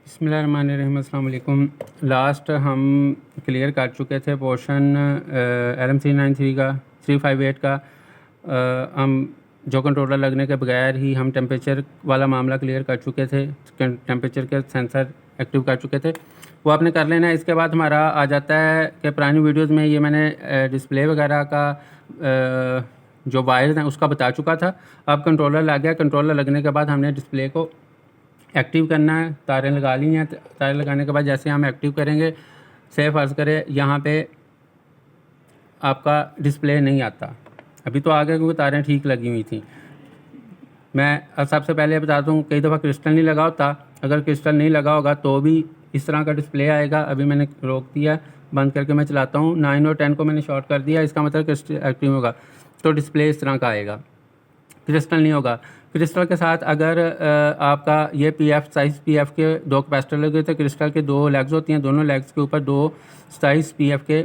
बिस्मिल्लाहिर्रहमानिर्रहीम। अस्सलाम वालेकुम। लास्ट हम क्लियर कर चुके थे पोर्शन LM393 का 358 का। हम जो कंट्रोलर लगने के बगैर ही हम टेम्परेचर वाला मामला क्लियर कर चुके थे, टेम्परेचर के सेंसर एक्टिव कर चुके थे, वो आपने कर लेना है। इसके बाद हमारा आ जाता है कि पुरानी वीडियोज़ में ये मैंने डिस्प्ले वगैरह का जो वायर्स हैं उसका बता चुका था। अब कंट्रोलर लग गया। कंट्रोलर लगने के बाद हमने डिस्प्ले को एक्टिव करना है। तारें लगा ली हैं। तारें लगाने के बाद जैसे हम एक्टिव करेंगे, से फ़र्ज़ करें यहाँ पे आपका डिस्प्ले नहीं आता, अभी तो आ गया क्योंकि तारें ठीक लगी हुई थी। मैं सबसे पहले बता दूँ, कई दफ़ा क्रिस्टल नहीं लगा होता। अगर क्रिस्टल नहीं लगा होगा तो भी इस तरह का डिस्प्ले आएगा। अभी मैंने रोक दिया, बंद करके मैं चलाता हूँ। 9 और 10 को मैंने शॉर्ट कर दिया, इसका मतलब क्रिस्टल एक्टिव होगा तो डिस्प्ले इस तरह का आएगा। क्रिस्टल नहीं होगा। क्रिस्टल के साथ अगर आपका ये PF साइज़ PF के 2 कैपेसिटर लगे थे। क्रिस्टल के 2 लेग्स होती हैं, दोनों लेग्स के ऊपर 2 साइज़ PF के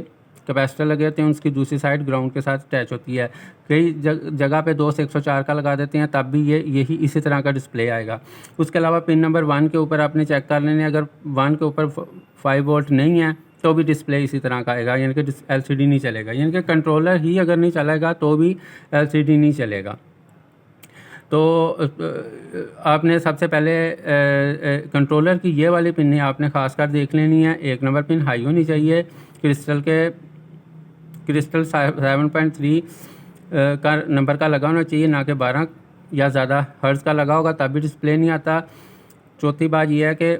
कैपेसिटर लगे होते हैं। उसकी दूसरी साइड ग्राउंड के साथ अटैच होती है। कई जगह पे 2 से 104 का लगा देते हैं, तब भी यही इसी तरह का डिस्प्ले आएगा। उसके अलावा पिन नंबर 1 के ऊपर आपने चेक कर लेने, अगर 1 के ऊपर 5 वोल्ट नहीं है तो भी डिस्प्ले इसी तरह का आएगा, यानी कि LCD नहीं चलेगा। यानी कि कंट्रोलर ही अगर नहीं चलेगा तो भी LCD नहीं चलेगा। तो आपने सबसे पहले कंट्रोलर की ये वाली पिन आपने ख़ास कर देख लेनी है। 1 नंबर पिन हाई होनी चाहिए। क्रिस्टल 7.3 का नंबर का लगा होना चाहिए, ना कि 12 या ज़्यादा हर्ट्ज़ का लगा होगा तब भी डिस्प्ले नहीं आता। चौथी बात यह है कि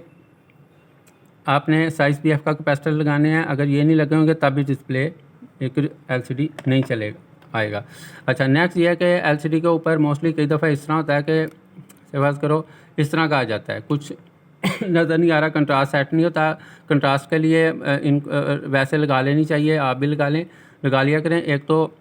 आपने साइज़ PF का कैपेसिटर लगाने हैं, अगर ये नहीं लगे होंगे तब भी डिस्प्ले एक LCD नहीं चलेगा आएगा। अच्छा, नेक्स्ट ये है कि LCD के ऊपर मोस्टली कई दफ़ा इस तरह होता है कि सेवाज करो इस तरह का आ जाता है, कुछ नज़र नहीं आ रहा, कंट्रास्ट सेट नहीं होता। कंट्रास्ट के लिए वैसे लगा लेनी चाहिए, आप भी लगा लिया करें। एक तो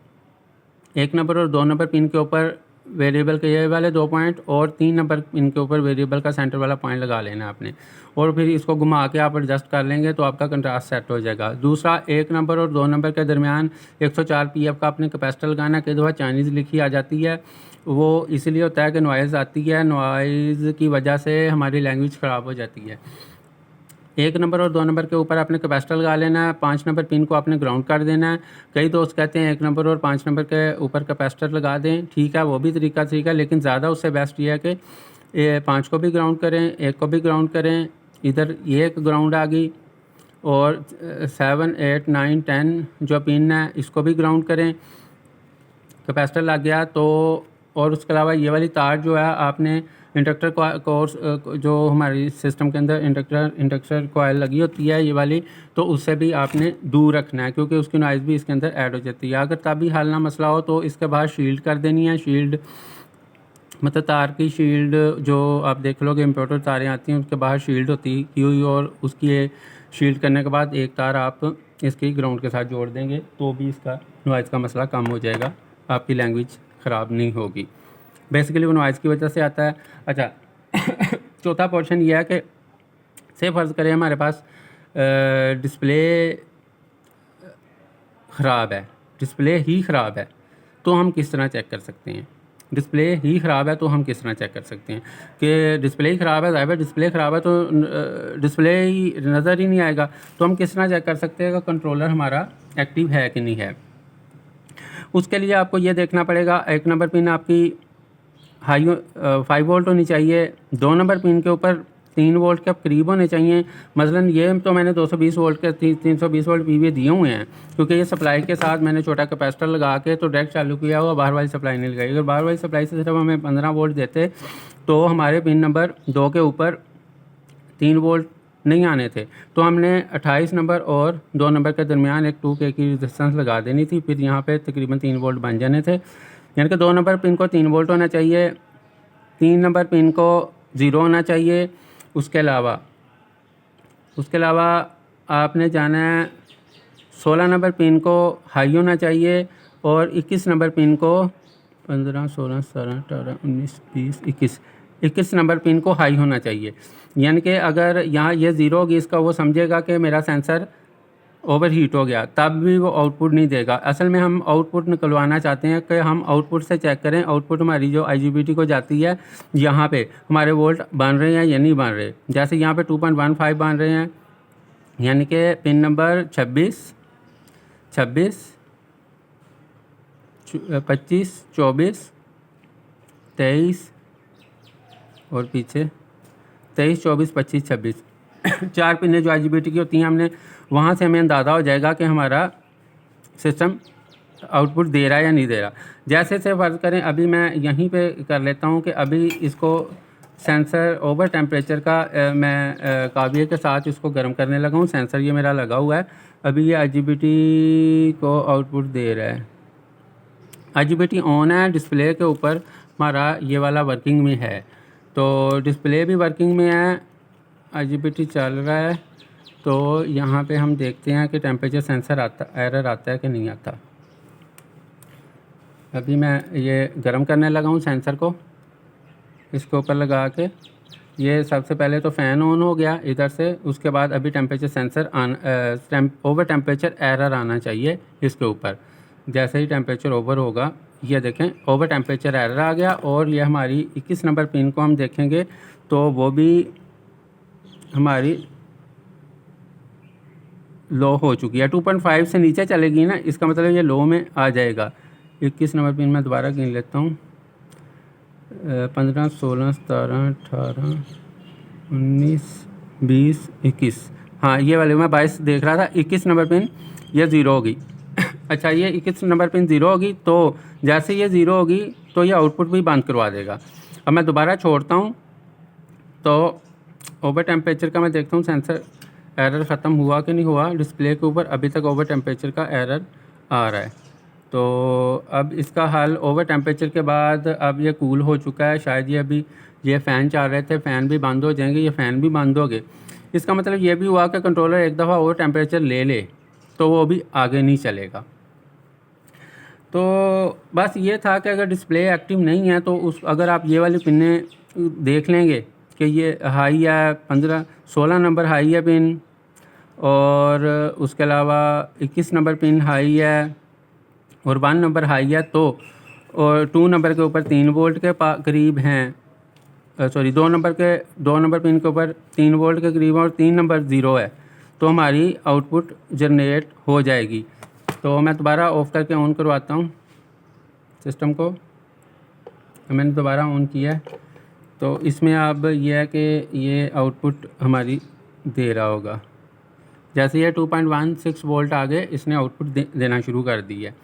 1 नंबर और 2 नंबर पिन के ऊपर वेरिएबल के ये वाले 2 पॉइंट, और 3 नंबर पिन के ऊपर वेरिएबल का सेंटर वाला पॉइंट लगा लेना है आपने, और फिर इसको घुमा के आप एडजस्ट कर लेंगे तो आपका कंट्रास्ट सेट हो जाएगा। दूसरा, 1 नंबर और 2 नंबर के दरमियान 104 PF का आपने कैपेसिटर लगाना। कई दफ़ा चाइनीज़ लिखी आ जाती है, वो इसलिए होता है कि नॉइज़ आती है, नॉइज़ की वजह से हमारी लैंग्वेज ख़राब हो जाती है। 1 नंबर और 2 नंबर के ऊपर आपने कैपेसिटर लगा लेना है। 5 नंबर पिन को आपने ग्राउंड कर देना है। कई दोस्त कहते हैं 1 नंबर और 5 नंबर के ऊपर कैपेसिटर लगा दें, ठीक है, वो भी तरीका है, लेकिन ज़्यादा उससे बेस्ट ये है कि 5 को भी ग्राउंड करें, 1 को भी ग्राउंड करें। इधर ये एक ग्राउंड आ गई, और 7, 8, 9, 10 जो पिन है इसको भी ग्राउंड करें, कैपेसिटर लग गया तो। और उसके अलावा ये वाली तार जो है आपने इंडक्टर कोर्स जो हमारी सिस्टम के अंदर इंडक्टर कॉइल लगी होती है ये वाली, तो उससे भी आपने दूर रखना है, क्योंकि उसकी नॉइज़ भी इसके अंदर ऐड हो जाती है। अगर तभी हल ना मसला हो तो इसके बाद शील्ड कर देनी है। शील्ड मतलब तार की शील्ड, जो आप देख लो कि इम्पोर्टेड तारें आती हैं उसके बाहर शील्ड होती की हुई, और उसकी शील्ड करने के बाद एक तार आप इसकी ग्राउंड के साथ जोड़ देंगे तो भी इसका नॉइज़ का मसला कम हो जाएगा, आपकी लैंग्वेज ख़राब नहीं होगी। बेसिकली वो नॉइज़ की वजह से आता है। अच्छा, चौथा पोर्शन ये है कि से फ़र्ज़ करें हमारे पास डिस्प्ले ख़राब है, डिस्प्ले ही ख़राब है, तो हम किस तरह चेक कर सकते हैं? डिस्प्ले ही ख़राब है तो हम किस तरह चेक कर सकते हैं कि डिस्प्ले ही ख़राब है? ज़ाहिर है डिस्प्ले ख़राब है तो डिस्प्ले ही नज़र ही नहीं आएगा, तो हम किस तरह चेक कर सकते हैं कि कंट्रोलर हमारा एक्टिव है कि नहीं है? उसके लिए आपको ये देखना पड़ेगा, 1 नंबर पिन आपकी हाई 5 वोल्ट होनी चाहिए। 2 नंबर पिन के ऊपर 3 वोल्ट के करीब होने चाहिए। मसलन ये तो मैंने 220 वोल्ट के 320 वोल्ट PV दिए हुए हैं, क्योंकि ये सप्लाई के साथ मैंने छोटा कैपेसिटर लगा के तो डायरेक्ट चालू किया हुआ, बाहर वाली सप्लाई नहीं लगाई। अगर बाहर वाली सप्लाई से सिर्फ हमें 15 वोल्ट देते तो हमारे पिन नंबर 2 के ऊपर 3 वोल्ट नहीं आने थे, तो हमने 28 नंबर और 2 नंबर के दरमियान एक 2K की रेजिस्टेंस लगा देनी थी, फिर यहाँ पे तकरीबन 3 वोल्ट बन जाने थे। यानी कि 2 नंबर पिन को 3 वोल्ट होना चाहिए, 3 नंबर पिन को 0 होना चाहिए। उसके अलावा आपने जाना है 16 नंबर पिन को हाई होना चाहिए, और 21 नंबर पिन को 15, 16, 17, 18, 19, 20, 21 नंबर पिन को हाई होना चाहिए। यानी कि अगर यहाँ ये 0 होगी, इसका वो समझेगा कि मेरा सेंसर ओवर हीट हो गया तब भी वो आउटपुट नहीं देगा। असल में हम आउटपुट निकलवाना चाहते हैं कि हम आउटपुट से चेक करें, आउटपुट हमारी जो IGBT को जाती है यहाँ पे हमारे वोल्ट बन रहे हैं या नहीं बन रहे। जैसे यहाँ पे 2.15 बन रहे हैं, यानी कि पिन नंबर 26, 25, 24, 23 और पीछे 23, 24, 25, 26 4 पिनें जो IGBT की होती हैं, हमने वहाँ से हमें अंदाज़ा हो जाएगा कि हमारा सिस्टम आउटपुट दे रहा है या नहीं दे रहा। जैसे से फ़र्ज़ करें अभी मैं यहीं पे कर लेता हूँ कि अभी इसको सेंसर ओवर टेम्परेचर का मैं काबिये के साथ इसको गर्म करने लगा हूँ। सेंसर ये मेरा लगा हुआ है, अभी ये IGBT को आउटपुट दे रहा है। IGBT ऑन है, डिस्प्ले के ऊपर हमारा ये वाला वर्किंग में है, तो डिस्प्ले भी वर्किंग में है, IGBT चल रहा है। तो यहाँ पे हम देखते हैं कि टेम्परेचर सेंसर एरर आता है कि नहीं आता। अभी मैं ये गर्म करने लगा हूँ सेंसर को, इसके ऊपर लगा के। ये सबसे पहले तो फ़ैन ऑन हो गया इधर से, उसके बाद अभी temperature sensor over temperature error आना चाहिए इसके ऊपर। जैसे ही टेम्परेचर ओवर होगा, ये देखें ओवर टेम्परेचर एरर आ गया। और ये हमारी 21 नंबर पिन को हम देखेंगे तो वो भी हमारी लो हो चुकी है, 2.5 से नीचे चलेगी ना, इसका मतलब ये लो में आ जाएगा। 21 नंबर पिन मैं दोबारा गिन लेता हूँ, 15, 16, 17, 18, 19, 20, 21, हाँ ये वाले मैं 22 देख रहा था। 21 नंबर पिन ये ज़ीरो होगी। अच्छा, ये 21 नंबर पिन ज़ीरो होगी, तो जैसे ये ज़ीरो होगी तो ये आउटपुट भी बंद करवा देगा। अब मैं दोबारा छोड़ता हूँ तो ओवर टेम्परेचर का मैं देखता हूँ सेंसर एरर ख़त्म हुआ कि नहीं हुआ। डिस्प्ले के ऊपर अभी तक ओवर टेम्परेचर का एरर आ रहा है। तो अब इसका हल, ओवर टेम्परेचर के बाद अब ये कूल हो चुका है, शायद ये अभी ये फ़ैन चल रहे थे, फ़ैन भी बंद हो जाएंगे, ये फ़ैन भी बंद हो गए। इसका मतलब ये भी हुआ कि कंट्रोलर एक दफ़ा ओवर टेम्परेचर ले ले तो वो भी आगे नहीं चलेगा। तो बस ये था कि अगर डिस्प्ले एक्टिव नहीं है तो अगर आप ये वाली पिनें देख लेंगे कि ये हाई है, 16 नंबर हाई है पिन, और उसके अलावा 21 नंबर पिन हाई है और 1 नंबर हाई है, तो और 2 नंबर के ऊपर 3 वोल्ट के करीब हैं, सॉरी 2 नंबर पिन के ऊपर 3 वोल्ट के करीब और 3 नंबर ज़ीरो है, तो हमारी आउटपुट जनरेट हो जाएगी। तो मैं दोबारा ऑफ़ करके ऑन करवाता हूँ सिस्टम को। मैंने दोबारा ऑन किया है, तो इसमें अब यह है कि ये आउटपुट हमारी दे रहा होगा। जैसे ये 2.16 वोल्ट आ गए, इसने आउटपुट देना शुरू कर दी है।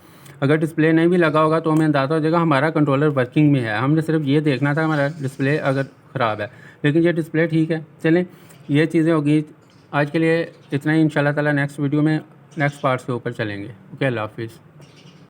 अगर डिस्प्ले नहीं भी लगा होगा तो हमें अंदाज़ा हो जाएगा हमारा कंट्रोलर वर्किंग में है। हमने सिर्फ ये देखना था हमारा डिस्प्ले अगर ख़राब है, लेकिन ये डिस्प्ले ठीक है। चलें, ये चीज़ें होगी। आज के लिए इतना ही, इंशाल्लाह ताला नेक्स्ट वीडियो में नेक्स्ट पार्ट्स के ऊपर चलेंगे। ओके, अल्लाह हाफिज़।